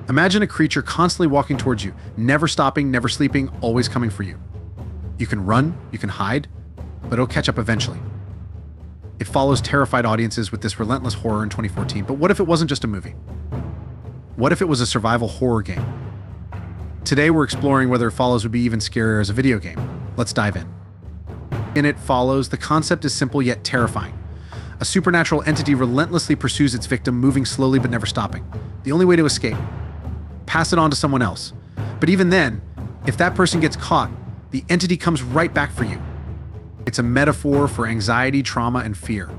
Imagine a creature constantly walking towards you, never stopping, never sleeping, always coming for you. You can run, you can hide, but it'll catch up eventually. It follows terrified audiences with this relentless horror in 2014, but what if it wasn't just a movie? What if it was a survival horror game? Today we're exploring whether It Follows would be even scarier as a video game. Let's dive in. In It Follows, the concept is simple yet terrifying. A supernatural entity relentlessly pursues its victim, moving slowly but never stopping. The only way to escape: pass it on to someone else. But even then, if that person gets caught, the entity comes right back for you. It's a metaphor for anxiety, trauma, and fear.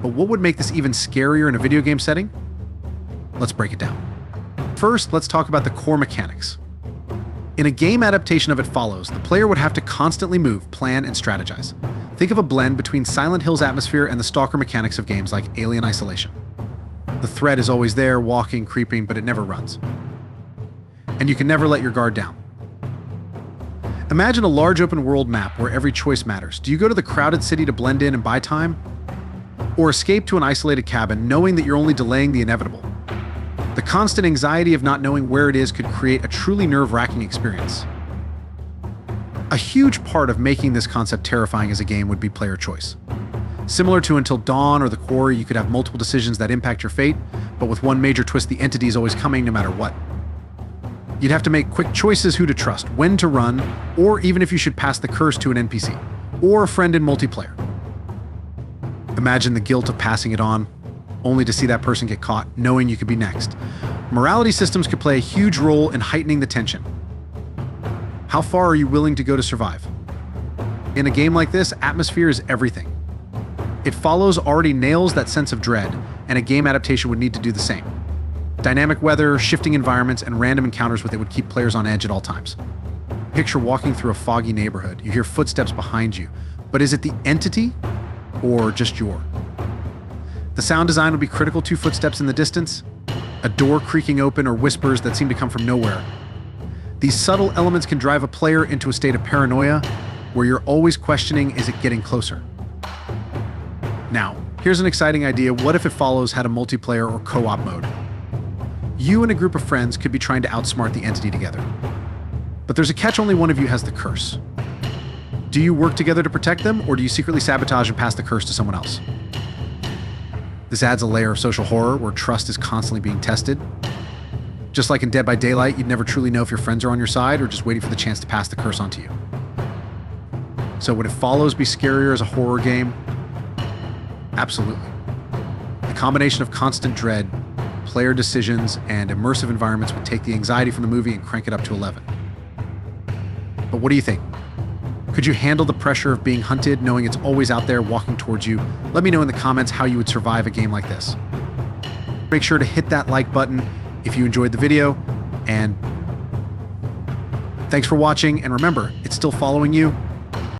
But what would make this even scarier in a video game setting? Let's break it down. First, let's talk about the core mechanics. In a game adaptation of It Follows, the player would have to constantly move, plan, and strategize. Think of a blend between Silent Hill's atmosphere and the stalker mechanics of games like Alien Isolation. The threat is always there, walking, creeping, but it never runs. And you can never let your guard down. Imagine a large open world map where every choice matters. Do you go to the crowded city to blend in and buy time? Or escape to an isolated cabin knowing that you're only delaying the inevitable? The constant anxiety of not knowing where it is could create a truly nerve-wracking experience. A huge part of making this concept terrifying as a game would be player choice. Similar to Until Dawn or The Quarry, you could have multiple decisions that impact your fate, but with one major twist, the entity is always coming no matter what. You'd have to make quick choices who to trust, when to run, or even if you should pass the curse to an NPC, or a friend in multiplayer. Imagine the guilt of passing it on, only to see that person get caught, knowing you could be next. Morality systems could play a huge role in heightening the tension. How far are you willing to go to survive? In a game like this, atmosphere is everything. It Follows already nails that sense of dread, and a game adaptation would need to do the same. Dynamic weather, shifting environments, and random encounters with it would keep players on edge at all times. Picture walking through a foggy neighborhood. You hear footsteps behind you, but is it the entity or just your? The sound design would be critical too. Footsteps in the distance, a door creaking open, or whispers that seem to come from nowhere. These subtle elements can drive a player into a state of paranoia where you're always questioning, is it getting closer? Now, here's an exciting idea. What if It Follows had a multiplayer or co-op mode? You and a group of friends could be trying to outsmart the entity together. But there's a catch: only one of you has the curse. Do you work together to protect them, or do you secretly sabotage and pass the curse to someone else? This adds a layer of social horror where trust is constantly being tested. Just like in Dead by Daylight, you'd never truly know if your friends are on your side or just waiting for the chance to pass the curse on to you. So would It Follows be scarier as a horror game? Absolutely. The combination of constant dread, player decisions, and immersive environments would take the anxiety from the movie and crank it up to 11. But what do you think? Could you handle the pressure of being hunted, knowing it's always out there walking towards you? Let me know in the comments how you would survive a game like this. Make sure to hit that like button if you enjoyed the video, and thanks for watching, and remember, it's still following you.